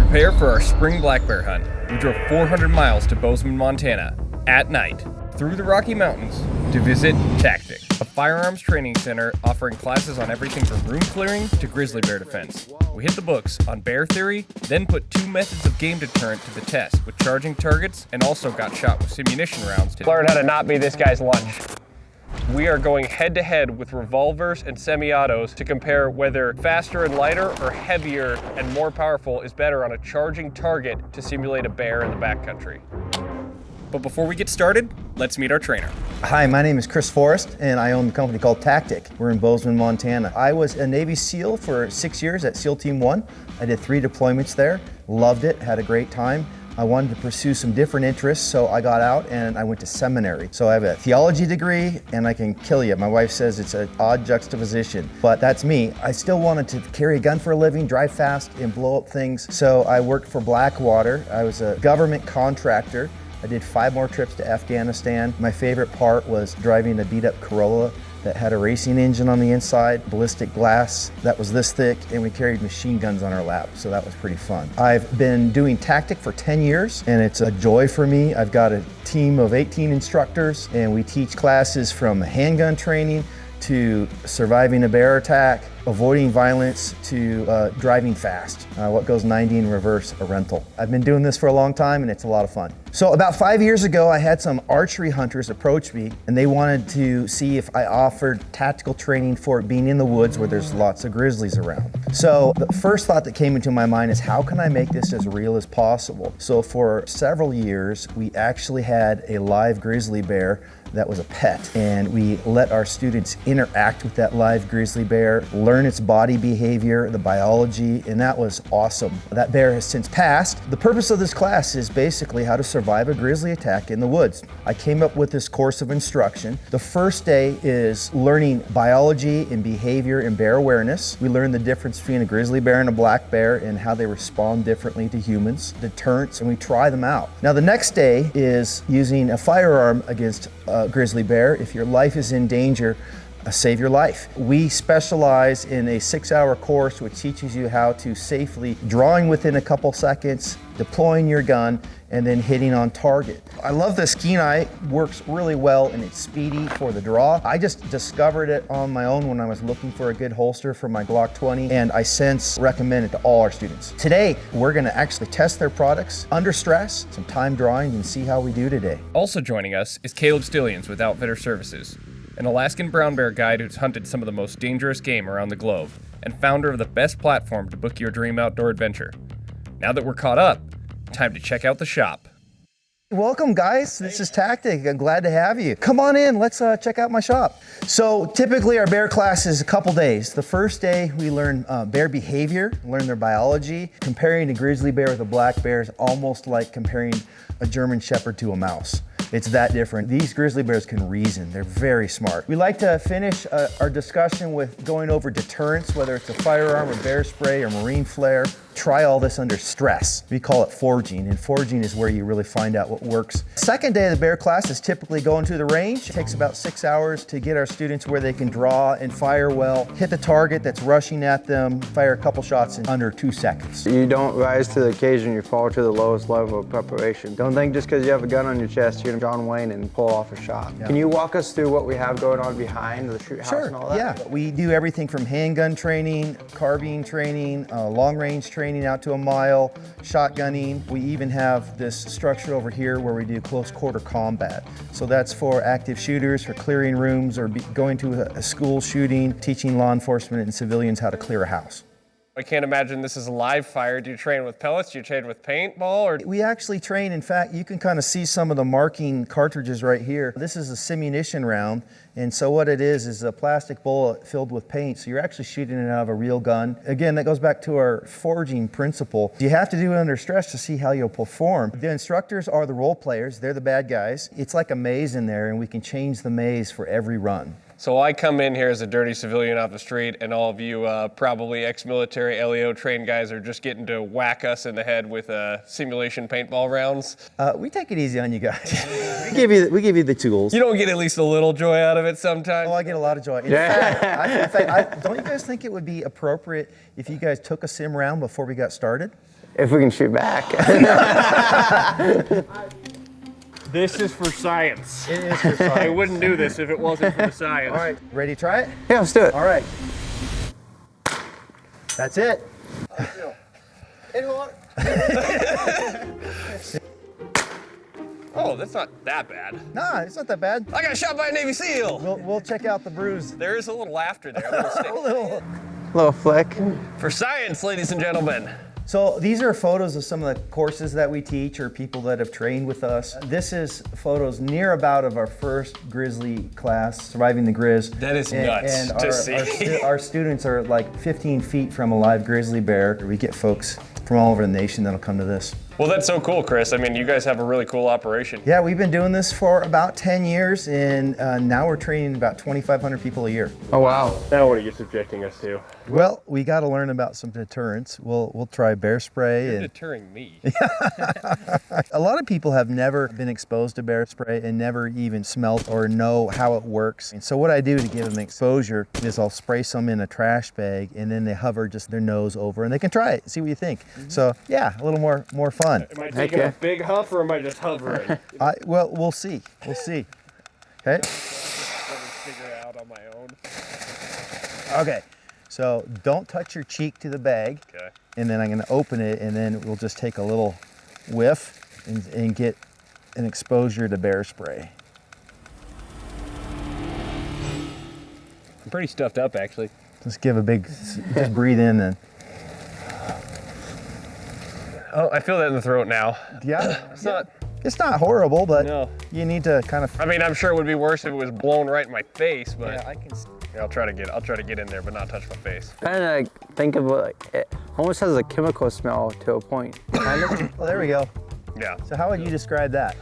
prepare for our spring black bear hunt. We drove 400 miles to Bozeman, Montana, at night, through the Rocky Mountains, to visit Tactic, a firearms training center offering classes on everything from room clearing to grizzly bear defense. We hit the books on bear theory, then put 2 methods of game deterrent to the test with charging targets, and also got shot with simunition rounds to learn how to not be this guy's lunch. We are going head-to-head with revolvers and semi-autos to compare whether faster and lighter or heavier and more powerful is better on a charging target to simulate a bear in the backcountry. But before we get started, let's meet our trainer. Hi, my name is Forrest, and I own the company called Tactic. We're in Bozeman, Montana. I was a Navy SEAL for 6 years at SEAL Team 1. I did 3 deployments there, loved it, had a great time. I wanted to pursue some different interests, so I got out and I went to seminary. So I have a theology degree and I can kill you. My wife says it's an odd juxtaposition, but that's me. I still wanted to carry a gun for a living, drive fast, and blow up things. So I worked for Blackwater. I was a government contractor. I did 5 more trips to Afghanistan. My favorite part was driving a beat up Corolla that had a racing engine on the inside, ballistic glass that was this thick, and we carried machine guns on our lap, so that was pretty fun. I've been doing Tactic for 10 years, and it's a joy for me. I've got a team of 18 instructors, and we teach classes from handgun training to surviving a bear attack, avoiding violence, to driving fast. What goes 90 in reverse, a rental. I've been doing this for a long time and it's a lot of fun. So about 5 years ago, I had some archery hunters approach me and they wanted to see if I offered tactical training for being in the woods where there's lots of grizzlies around. So the first thought that came into my mind is how can I make this as real as possible? So for several years, we actually had a live grizzly bear that was a pet, and we let our students interact with that live grizzly bear, learn its body behavior, the biology, and that was awesome. That bear has since passed. The purpose of this class is basically how to survive a grizzly attack in the woods. I came up with this course of instruction. The first day is learning biology and behavior and bear awareness. We learn the difference between a grizzly bear and a black bear and how they respond differently to humans, deterrents, and we try them out. Now the next day is using a firearm against a grizzly bear. If your life is in danger, save your life. We specialize in a 6-hour course which teaches you how to safely drawing within a couple seconds, deploying your gun, and then hitting on target. I love this Kenai, works really well and it's speedy for the draw. I just discovered it on my own when I was looking for a good holster for my Glock 20, and I since recommend it to all our students. Today, we're gonna actually test their products under stress, some time drawing, and see how we do today. Also joining us is Caleb Stillians with Outfitter Services, an Alaskan brown bear guide who's hunted some of the most dangerous game around the globe, and founder of the best platform to book your dream outdoor adventure. Now that we're caught up, time to check out the shop. Welcome guys, this is Tactic. I'm glad to have you. Come on in, let's check out my shop. So typically our bear class is a couple days. The first day we learn bear behavior, learn their biology. Comparing a grizzly bear with a black bear is almost like comparing a German Shepherd to a mouse. It's that different. These grizzly bears can reason. They're very smart. We like to finish our discussion with going over deterrence, whether it's a firearm or bear spray or marine flare. Try all this under stress. We call it foraging, and foraging is where you really find out what works. Second day of the bear class is typically going to the range. It takes about 6 hours to get our students where they can draw and fire well, hit the target that's rushing at them, fire a couple shots in under 2 seconds. You don't rise to the occasion, you fall to the lowest level of preparation. Don't think just because you have a gun on your chest, you're John Wayne and pull off a shot. Yeah. Can you walk us through what we have going on behind the shoot house and all that? Yeah. We do everything from handgun training, carbine training, long range training out to a mile, shotgunning. We even have this structure over here where we do close quarter combat. So that's for active shooters, for clearing rooms, or going to a school shooting, teaching law enforcement and civilians how to clear a house. I can't imagine this is a live fire. Do you train with pellets? Do you train with paintball? Or we actually train, in fact, you can kind of see some of the marking cartridges right here. This is a simunition round, and so what it is a plastic bullet filled with paint, so you're actually shooting it out of a real gun. Again, that goes back to our foraging principle. You have to do it under stress to see how you'll perform. The instructors are the role players, they're the bad guys. It's like a maze in there, and we can change the maze for every run. So I come in here as a dirty civilian off the street, and all of you probably ex-military LEO trained guys are just getting to whack us in the head with simulation paintball rounds. We take it easy on you guys. we give you the tools. You don't get at least a little joy out of it sometimes? Oh, I get a lot of joy. In fact, don't you guys think it would be appropriate if you guys took a sim round before we got started? If we can shoot back. This is for science. It is for science. I wouldn't do this if it wasn't for the science. All right, ready to try it? Yeah, let's do it. All right. That's it. Oh, that's not that bad. Nah, it's not that bad. I got shot by a Navy SEAL. We'll check out the bruise. There is a little laughter there. A little stick. Little flick. For science, ladies and gentlemen. So these are photos of some of the courses that we teach or people that have trained with us. This is photos near about of our first grizzly class, Surviving the Grizz. That is nuts and to see. Our students are like 15 feet from a live grizzly bear. We get folks from all over the nation that'll come to this. Well, that's so cool, Chris. I mean, you guys have a really cool operation. Yeah, we've been doing this for about 10 years, and now we're training about 2,500 people a year. Oh, wow. Now what are you subjecting us to? Well, we got to learn about some deterrents. We'll try bear spray. You're And deterring me. a lot of people have never been exposed to bear spray and never even smelled or know how it works. And so what I do to give them exposure is I'll spray some in a trash bag, and then they hover just their nose over, and they can try it, see what you think. So yeah, a little more fun. Am I taking a big huff or am I just hovering? Well, we'll see. We'll see. Okay. Let me figure it out on my own. Okay. So don't touch your cheek to the bag. Okay. And then I'm going to open it, and then we'll just take a little whiff and get an exposure to bear spray. I'm pretty stuffed up, actually. Just give a big, just breathe in and. Oh, I feel that in the throat now. Yeah. It's not It's not horrible, but No. you need to kind of. I mean, I'm sure it would be worse if it was blown right in my face, but Yeah, I can. yeah, I'll try to get in there, but not touch my face. Kind of like think of like it almost has a chemical smell to a point. Kind of. Well, there we go. Yeah. So how would you describe that?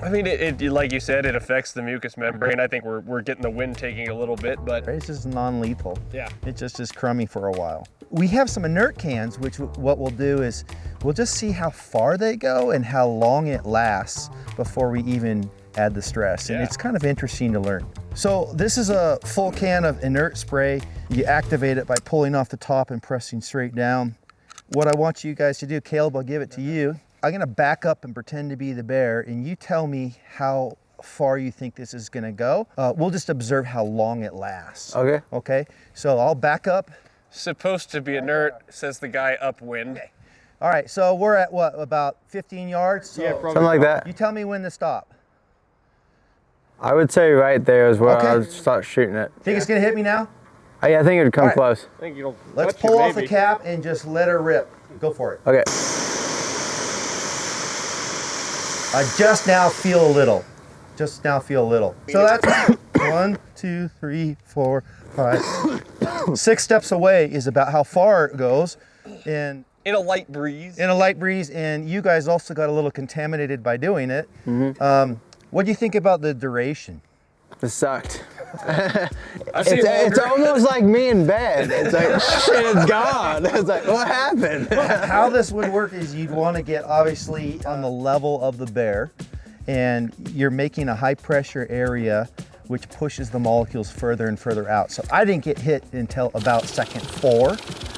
I mean, it like you said, it affects the mucous membrane. I think we're getting the wind taking a little bit, but It's just non-lethal. yeah. It just is crummy for a while. We have some inert cans, which what we'll do is we'll just see how far they go and how long it lasts before we even add the stress. And Yeah. it's kind of interesting to learn. So this is a full can of inert spray. You activate it by pulling off the top and pressing straight down. What I want you guys to do, Caleb, I'll give it to you. I'm gonna back up and pretend to be the bear, and you tell me how far you think this is gonna go. We'll just observe how long it lasts. Okay. Okay, so I'll back up. Supposed to be inert, says the guy upwind. All right, so we're at what, about 15 yards? So Something like that. you tell me when to stop. I would say right there is where Okay. I would start shooting it. Think it's gonna hit me now? Yeah, I think it would come All right. close. I think you'll Let's touch you, pull off the maybe. cap and just let her rip. Go for it. Okay. I just now feel a little. Just now feel a little. So that's 1, 2, 3, 4, 5. 6 steps away is about how far it goes. And In a light breeze. in a light breeze, and you guys also got a little contaminated by doing it. What do you think about the duration? It sucked. I've seen It's longer. almost like me in bed. It's like, shit, it's gone. It's like, what happened? How this would work is you'd want to get obviously on the level of the bear, and you're making a high pressure area which pushes the molecules further and further out. So I didn't get hit until about second 4.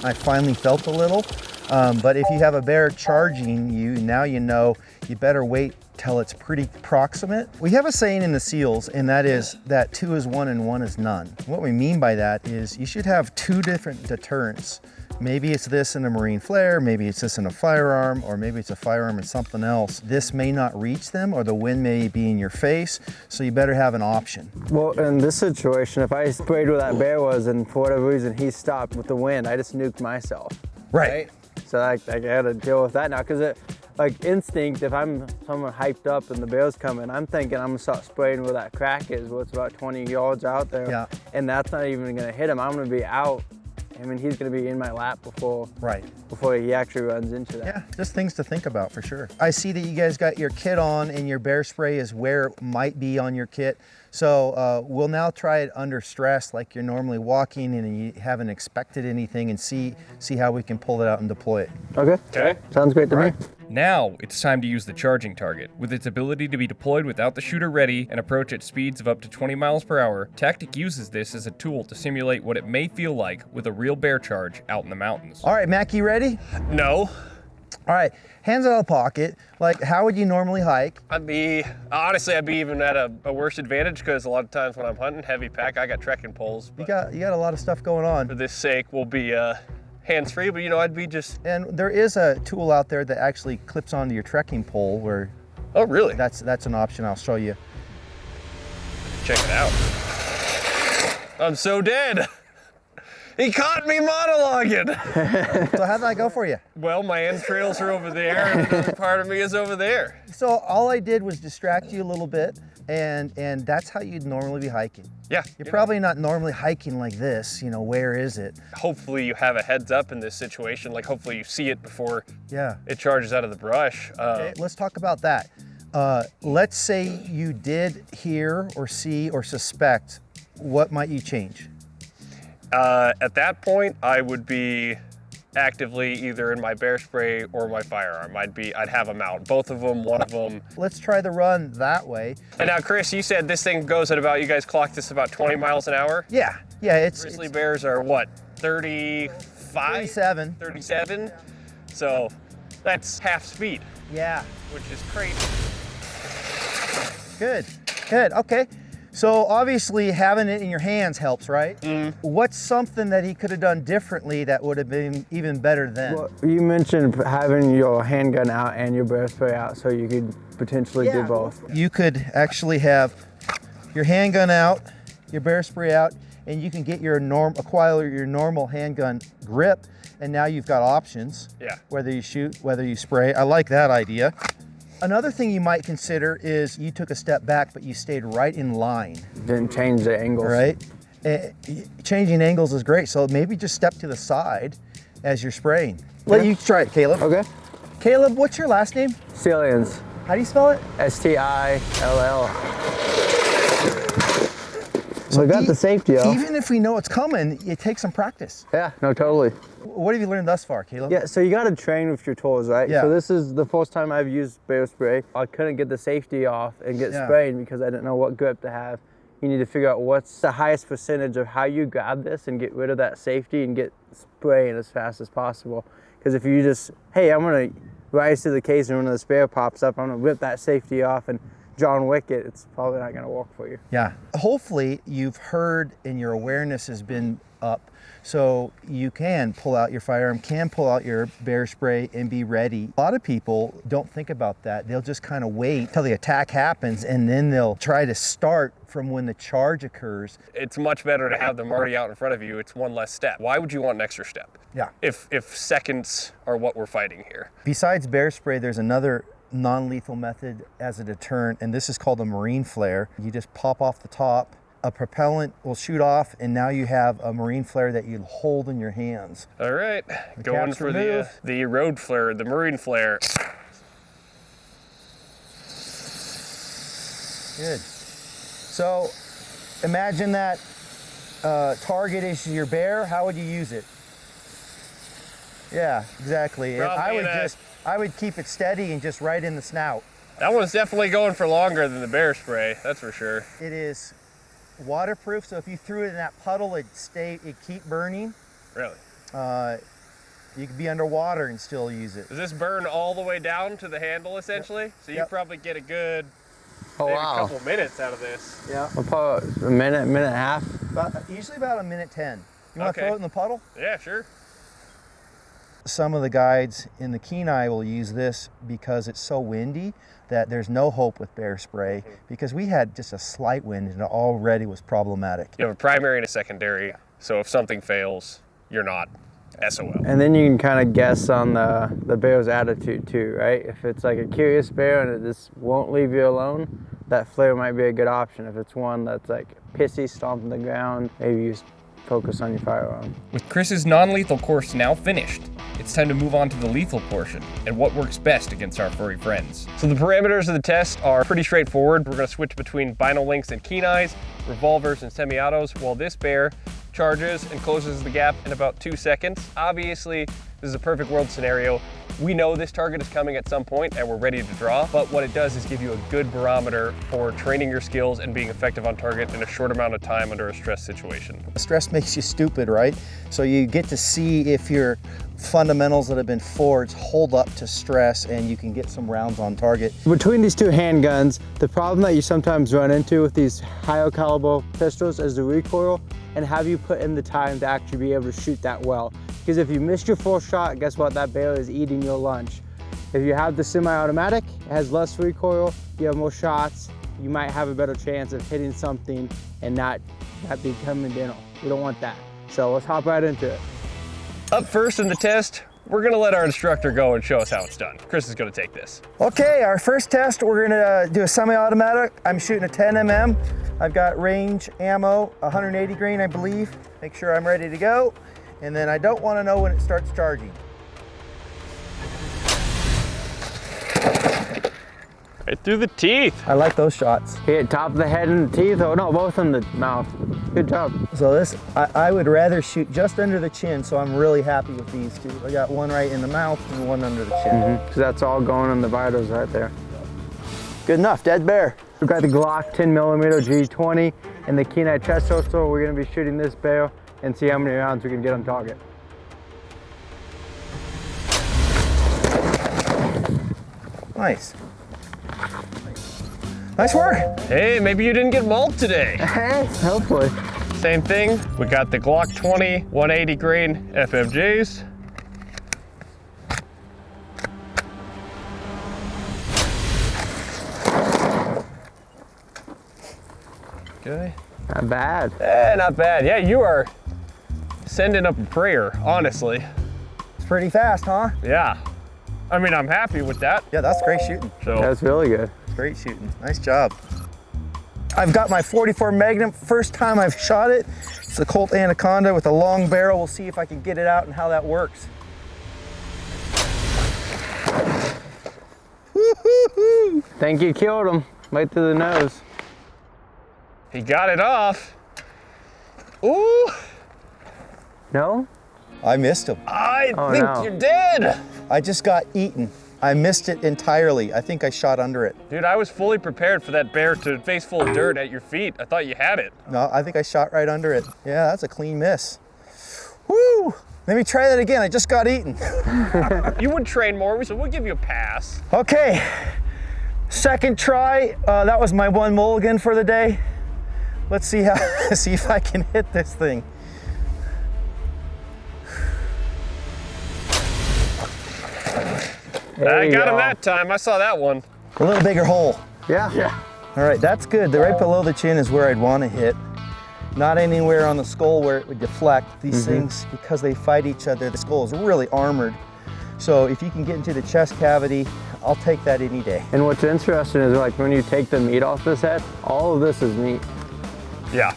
I finally felt a little, but if you have a bear charging you, now you know you better wait till it's pretty proximate. We have a saying in the SEALs, and that is that 2 is 1 and 1 is none. What we mean by that is you should have 2 different deterrents. Maybe it's this in a marine flare, maybe it's this in a firearm, or maybe it's a firearm and something else. This may not reach them, or the wind may be in your face, so you better have an option. Well, in this situation, if I sprayed where that bear was and for whatever reason he stopped with the wind, I just nuked myself. Right. So I gotta deal with that now, because like instinct, if I'm someone hyped up and the bear's coming, I'm thinking I'm gonna start spraying where that crack is, where it's about 20 yards out there. Yeah. And that's not even gonna hit him. I'm gonna be out. I mean, he's gonna be in my lap before he actually runs into that. Yeah, just things to think about for sure. I see that you guys got your kit on, and your bear spray is where it might be on your kit. So we'll now try it under stress, like you're normally walking and you haven't expected anything, and see how we can pull it out and deploy it. Okay. Okay. Sounds great to me. Right. Now, it's time to use the charging target. With its ability to be deployed without the shooter ready and approach at speeds of up to 20 miles per hour, Tactic uses this as a tool to simulate what it may feel like with a real bear charge out in the mountains. All right, Mac, you ready? No. All right, hands out of the pocket. Like, how would you normally hike? I'd be even at a worse advantage because a lot of times when I'm hunting heavy pack, I got trekking poles. You got a lot of stuff going on. For this sake, we'll be hands-free, but I'd be just... And there is a tool out there that actually clips onto your trekking pole where... Oh, really? That's an option. I'll show you. Check it out. I'm so dead. He caught me monologuing. So how'd that go for you? Well, my entrails are over there and another part of me is over there. So all I did was distract you a little bit, and that's how you'd normally be hiking. Yeah. You're probably not normally hiking like this, where is it? Hopefully you have a heads up in this situation. Like hopefully you see it before it charges out of the brush. Okay, let's talk about that. Let's say you did hear or see or suspect, what might you change? At that point, I would be actively either in my bear spray or my firearm. I'd have them out, both of them, one of them. Let's try the run that way. And now, Chris, you said this thing goes at about, you guys clocked this about 20 miles an hour? Yeah, it's Grizzly bears are what, 35? 37. 37? So that's half speed. Yeah. Which is crazy. Good, okay. So obviously having it in your hands helps, right? What's something that he could have done differently that would have been even better then? Well, you mentioned having your handgun out and your bear spray out, so you could potentially do both. You could actually have your handgun out, your bear spray out, and you can get acquire your normal handgun grip, and now you've got options. Yeah. Whether you shoot, whether you spray. I like that idea. Another thing you might consider is you took a step back, but you stayed right in line. Didn't change the angles. Right? Changing angles is great, so maybe just step to the side as you're spraying. Let you try it, Caleb. Okay. Caleb, what's your last name? Stillians. How do you spell it? Still. So we got the safety off. Even if we know it's coming, it takes some practice. Yeah, no, totally. What have you learned thus far, Caleb? Yeah, so you got to train with your tools, right? Yeah. So this is the first time I've used bear spray. I couldn't get the safety off and get spraying because I didn't know what grip to have. You need to figure out what's the highest percentage of how you grab this and get rid of that safety and get spraying as fast as possible. Because if you just, hey, I'm gonna rise to the case and when the spare pops up, I'm gonna rip that safety off and John Wick it, it's probably not gonna work for you. Yeah. Hopefully you've heard and your awareness has been up, so you can pull out your firearm, can pull out your bear spray and be ready. A lot of people don't think about that. They'll just kind of wait till the attack happens and then they'll try to start from when the charge occurs. It's much better to have them already out in front of you. It's one less step. Why would you want an extra step? Yeah. If seconds are what we're fighting here. Besides bear spray, there's another non-lethal method as a deterrent, and this is called a marine flare. You just pop off the top, a propellant will shoot off, and now you have a marine flare that you hold in your hands. All right, going for the road flare, the marine flare. Good. So imagine that target is your bear. How would you use it? Yeah, exactly. I would keep it steady and just right in the snout. That one's definitely going for longer than the bear spray, that's for sure. It is waterproof, so if you threw it in that puddle, it'd keep burning. Really? You could be underwater and still use it. Does this burn all the way down to the handle, essentially? So you probably get a good maybe a couple minutes out of this. Yeah. About a minute and a half. Usually about a minute 10. You want to throw it in the puddle? Yeah, sure. Some of the guides in the Kenai will use this because it's so windy that there's no hope with bear spray, because we had just a slight wind and it already was problematic. You have a primary and a secondary, so if something fails, you're not SOL. And then you can kind of guess on the bear's attitude too, right? If it's like a curious bear and it just won't leave you alone, that flare might be a good option. If it's one that's like pissy, stomping the ground, maybe you focus on your firearm. With Chris's non-lethal course now finished, it's time to move on to the lethal portion and what works best against our furry friends. So the parameters of the test are pretty straightforward. We're going to switch between vinyl links and kenais, revolvers and semi-autos, while this bear charges and closes the gap in about 2 seconds. Obviously, this is a perfect world scenario. We know this target is coming at some point and we're ready to draw, but what it does is give you a good barometer for training your skills and being effective on target in a short amount of time under a stress situation. Stress makes you stupid, right? So you get to see if your fundamentals that have been forged hold up to stress, and you can get some rounds on target. Between these two handguns, the problem that you sometimes run into with these higher caliber pistols is the recoil, and have you put in the time to actually be able to shoot that well. Because if you missed your full shot, guess what? That barrel is eating your lunch. If you have the semi-automatic, it has less recoil, you have more shots, you might have a better chance of hitting something and not becoming dental. We don't want that. So let's hop right into it. Up first in the test, we're gonna let our instructor go and show us how it's done. Chris is gonna take this. Okay, our first test, we're gonna do a semi-automatic. I'm shooting a 10 mm. I've got range ammo, 180 grain, I believe. Make sure I'm ready to go. And then I don't wanna know when it starts charging. Right through the teeth. I like those shots. Hit top of the head and the teeth, oh no, both in the mouth. Good job. So this, I would rather shoot just under the chin, so I'm really happy with these two. I got one right in the mouth and one under the chin. So that's all going in the vitals right there. Good enough, dead bear. We've got the Glock 10mm G20 and the Kenai chest holster. We're gonna be shooting this barrel and see how many rounds we can get on target. Nice. Nice work. Hey, maybe you didn't get mauled today. Hey, hopefully. Same thing, we got the Glock 20 180 grain FMJs. Okay. Not bad. Not bad. Yeah, you are sending up a prayer, honestly. It's pretty fast, huh? Yeah. I mean, I'm happy with that. Yeah, that's great shooting. So That's really good. Great shooting. Nice job. I've got my 44 Magnum. First time I've shot it. It's the Colt Anaconda with a long barrel. We'll see if I can get it out and how that works. Woo-hoo-hoo. Think you killed him right through the nose. he got it off. Ooh. No? I missed him. I Oh, think no. you're dead. I just got eaten. I missed it entirely. I think I shot under it. Dude, I was fully prepared for that bear to face full of dirt at your feet. I thought you had it. No, I think I shot right under it. Yeah, that's a clean miss. Woo! Let me try that again. I just got eaten. You would train more, so we'll give you a pass. Okay, second try. That was my one mulligan for the day. Let's see see if I can hit this thing. I got him that time. I saw that one. A little bigger hole. Yeah. All right, that's good. Right below the chin is where I'd want to hit. Not anywhere on the skull where it would deflect. These things, because they fight each other, the skull is really armored. So if you can get into the chest cavity, I'll take that any day. And what's interesting is like when you take the meat off this head, all of this is meat. Yeah.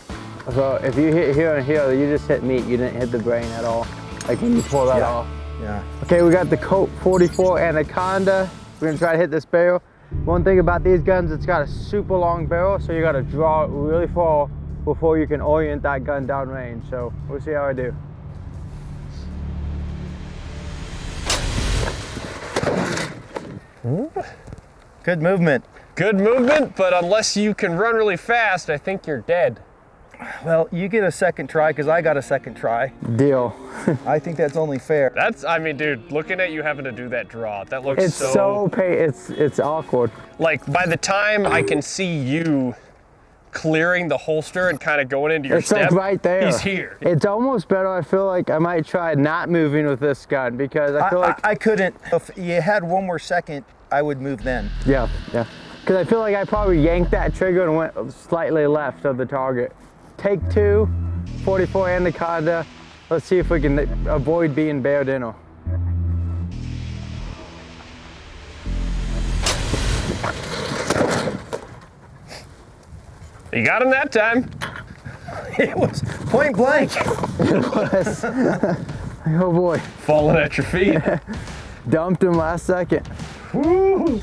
So if you hit here and here, you just hit meat. You didn't hit the brain at all. Like when you pull that off. Yeah. Okay, we got the Colt 44 Anaconda. We're gonna try to hit this barrel. One thing about these guns, it's got a super long barrel, so you gotta draw it really far before you can orient that gun downrange. So we'll see how I do. Good movement. Good movement, but unless you can run really fast, I think you're dead. Well, you get a second try because I got a second try. Deal. I think that's only fair. I mean, dude, looking at you having to do that draw, that looks It's so it's awkward. like by the time I can see you clearing the holster and kind of going into your It's step, like right there. he's here. It's almost better. I feel like I might try not moving with this gun because I feel like I couldn't. If you had one more second, I would move then. yeah. Because I feel like I probably yanked that trigger and went slightly left of the target. Take two, 44 Anaconda. Let's see if we can avoid being bare dinner. You got him that time. It was point blank. Oh boy, Falling at your feet. dumped him last second.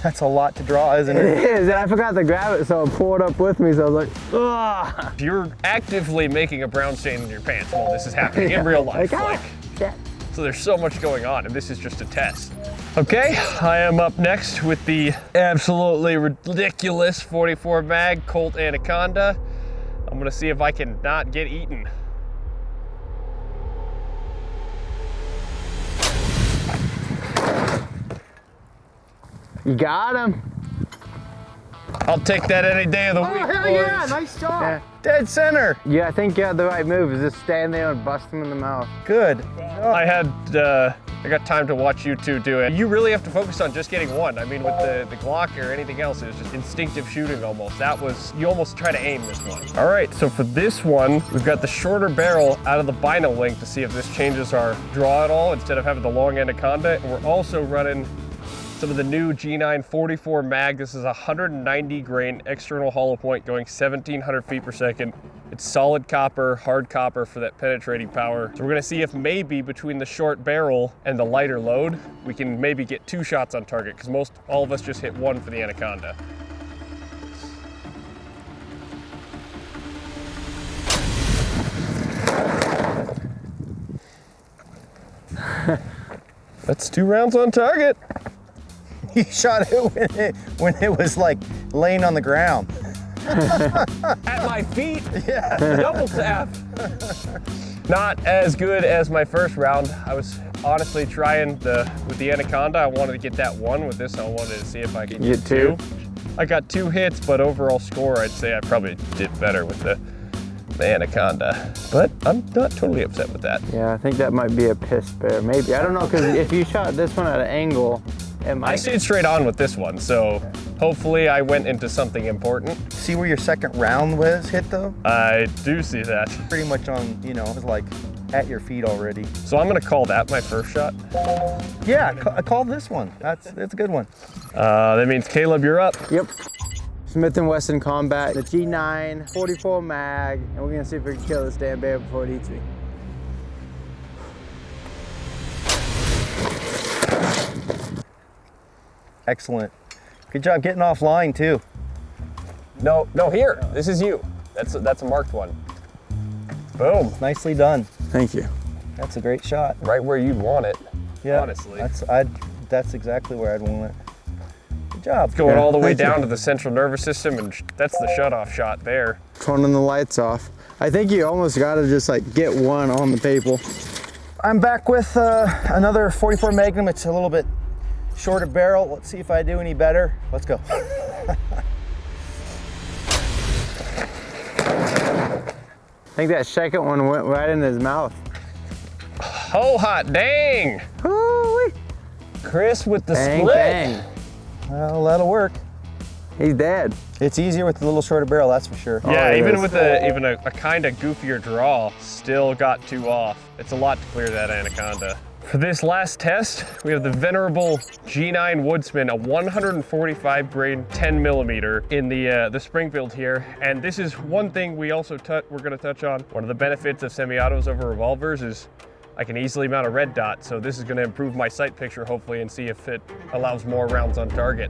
That's a lot to draw, isn't It it? is, and I forgot to grab it, so it pulled up with me, so I was like, ugh. You're actively making a brown stain in your pants while this is happening in real life. Like, Like, shit. so there's so much going on, and this is just a test. Okay, I am up next with the absolutely ridiculous 44 mag Colt Anaconda. I'm gonna see if I can not get eaten. You got him. I'll take that any day of the week, hell yeah, boys. nice job. Yeah. Dead center. Yeah, I think you had the right move. Is just stand there and bust him in the mouth. Good. I got time to watch you two do it. You really have to focus on just getting one. I mean, with the Glock or anything else, it was just instinctive shooting almost. You almost try to aim this one. All right, so for this one, we've got the shorter barrel out of the bino link to see if this changes our draw at all instead of having the long Anaconda. And we're also running some of the new G9 44 mag. This is a 190 grain external hollow point going 1,700 feet per second. It's solid copper, hard copper for that penetrating power. So we're gonna see if maybe between the short barrel and the lighter load, we can maybe get 2 shots on target, because all of us just hit 1 for the Anaconda. That's 2 rounds on target. You shot it when it was like laying on the ground. At my feet? Yeah. Double tap. Not as good as my first round. I was honestly trying with the Anaconda. I wanted to get that 1. With this, I wanted to see if I could get 2. I got 2 hits, but overall score, I'd say I probably did better with the Anaconda. But I'm not totally upset with that. Yeah, I think that might be a piss bear. Maybe. I don't know, because if you shot this one at an angle, it might. I stayed straight on with this one, so hopefully I went into something important. See where your second round was hit though? I do see that. Pretty much on, it was like at your feet already. So I'm gonna call that my first shot. Yeah, I called this one. That's a good one. That means Caleb, you're up. Yep. Smith & Wesson Combat, the G9 44 mag, and we're gonna see if we can kill this damn bear before it eats me. Excellent. Good job getting offline too. No, here. This is you. That's a marked one. Boom. Nicely done. Thank you. That's a great shot. Right where you'd want it. Yeah. Honestly. That's exactly where I'd want it. Good job. Going all the way down to the central nervous system, and that's the shut-off shot there. Turning the lights off. I think you almost gotta just like get one on the table. I'm back with another 44 Magnum. It's a little bit shorter barrel. Let's see if I do any better. Let's go. I think that second one went right in his mouth. Oh, hot dang! Hoo-wee. Chris with the Bang, split. bang. Well, that'll work. He's dead. It's easier with the little shorter barrel, that's for sure. Yeah, it even is. with a kind of goofier draw, still got 2 off. It's a lot to clear that Anaconda. For this last test, we have the venerable G9 Woodsman, a 145 grain 10 millimeter in the Springfield here. And this is one thing we also we're gonna touch on. One of the benefits of semi-autos over revolvers is I can easily mount a red dot. So this is gonna improve my sight picture hopefully and see if it allows more rounds on target.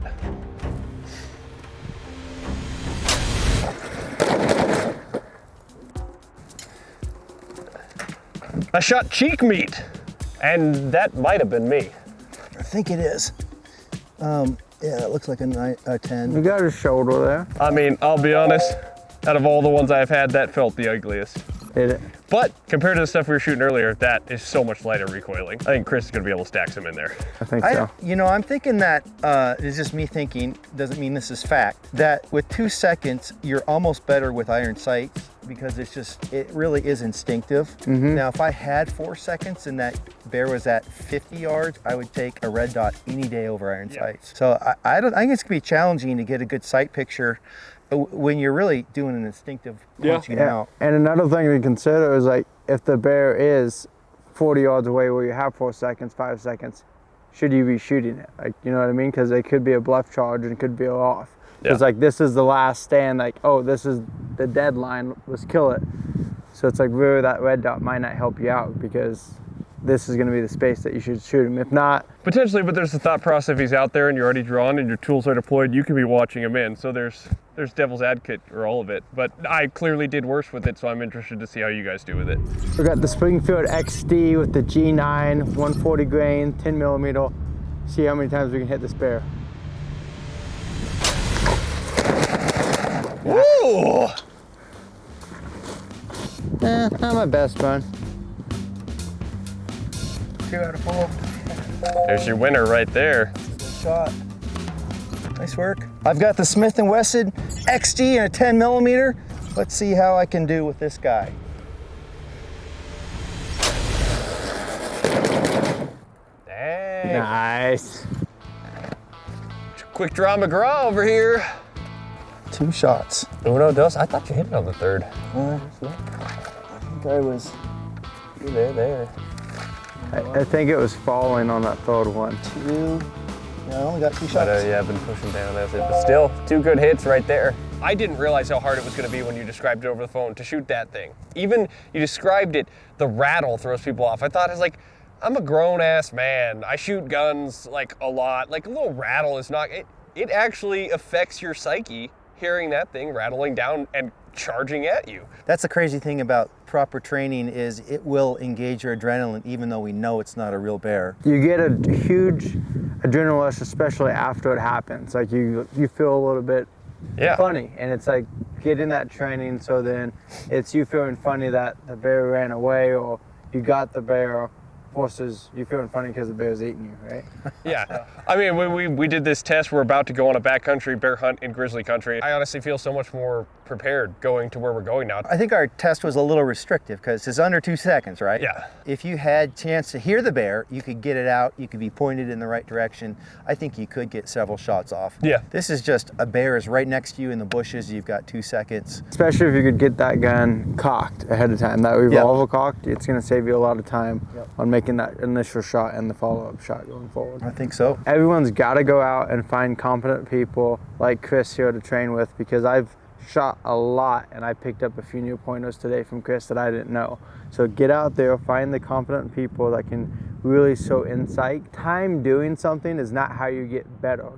I shot cheek meat. And that might have been me. I think it is. Yeah, it looks like a 10. You got his shoulder there. I mean, I'll be honest, out of all the ones I've had, that felt the ugliest. Did it? But compared to the stuff we were shooting earlier, that is so much lighter recoiling. I think Chris is gonna be able to stack some in there. I think so. I'm thinking that, it's just me thinking, doesn't mean this is fact, that with 2 seconds, you're almost better with iron sights because it really is instinctive. Now, if I had 4 seconds and that bear was at 50 yards, I would take a red dot any day over iron sights. So I think it's gonna be challenging to get a good sight picture when you're really doing an instinctive punching out. And another thing to consider is like if the bear is 40 yards away where you have 4 seconds, 5 seconds, should you be shooting it? Like, you know what I mean? Because it could be a bluff charge and it could be a off. It's like this is the last stand, like, oh, this is the deadline, let's kill it. So it's like really that red dot might not help you out because this is going to be the space that you should shoot him. If not, potentially, but there's the thought process if he's out there and you're already drawn and your tools are deployed, you can be watching him in. So there's devil's advocate or all of it. But I clearly did worse with it, so I'm interested to see how you guys do with it. we got the Springfield XD with the G9 140 grain 10 millimeter see how many times we can hit this bear. Woo! Not my best run. 2 out of 4. There's your winner right there. Good shot. Nice work. I've got the Smith & Wesson XD and a 10 millimeter. Let's see how I can do with this guy. Dang. Nice. Quick draw McGraw over here. 2 shots. Uno, dos. I thought you hit it on the third. I think I was There. I think it was falling on that third one. 2. Yeah, I only got 2 shots. But yeah, I've been pushing down, that's it. But still, 2 good hits right there. I didn't realize how hard it was gonna be when you described it over the phone to shoot that thing. Even you described it, the rattle throws people off. I thought, it's like, I'm a grown ass man. I shoot guns like a lot. Like a little rattle is not, it actually affects your psyche hearing that thing rattling down and charging at you. That's the crazy thing about proper training is it will engage your adrenaline even though we know it's not a real bear. You get a huge adrenaline rush, especially after it happens. Like you feel a little bit funny, and it's like getting that training. So then it's you feeling funny that the bear ran away, or you got the bear, versus you feeling funny because the bear's eating you, right? Yeah. I mean, when we did this test, we're about to go on a backcountry bear hunt in grizzly country. I honestly feel so much more prepared going to where we're going now. I think our test was a little restrictive because it's under 2 seconds, right? Yeah. If you had chance to hear the bear, you could get it out, you could be pointed in the right direction. I think you could get several shots off. Yeah. This is just a bear is right next to you in the bushes, you've got 2 seconds. Especially if you could get that gun cocked ahead of time. That revolver cocked, it's gonna save you a lot of time on making that initial shot and the follow-up shot going forward. I think so. Everyone's gotta go out and find competent people like Chris here to train with, because I've shot a lot and I picked up a few new pointers today from Chris that I didn't know. So get out there, find the competent people that can really show insight. Time doing something is not how you get better.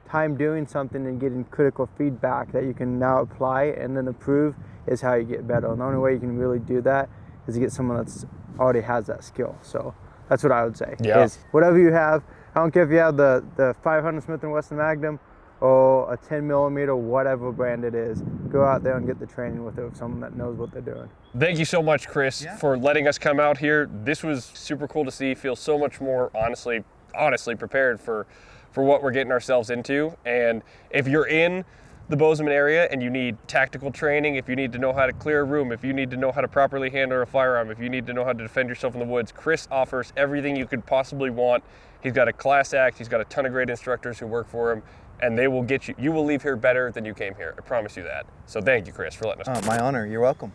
Time doing something and getting critical feedback that you can now apply and then improve is how you get better. And the only way you can really do that is to get someone that's already has that skill. So that's what I would say. Yeah. Is whatever you have, I don't care if you have the 500 Smith & Wesson Magnum or a 10 millimeter, whatever brand it is, go out there and get the training with it with someone that knows what they're doing. Thank you so much, Chris, for letting us come out here. This was super cool to see. Feel so much more honestly prepared for what we're getting ourselves into. And if you're in the Bozeman area and you need tactical training, if you need to know how to clear a room, if you need to know how to properly handle a firearm, if you need to know how to defend yourself in the woods, Chris offers everything you could possibly want. He's got a class act, he's got a ton of great instructors who work for him, and they will get you will leave here better than you came here. I promise you that. So thank you, Chris, for letting us. My honor, you're welcome.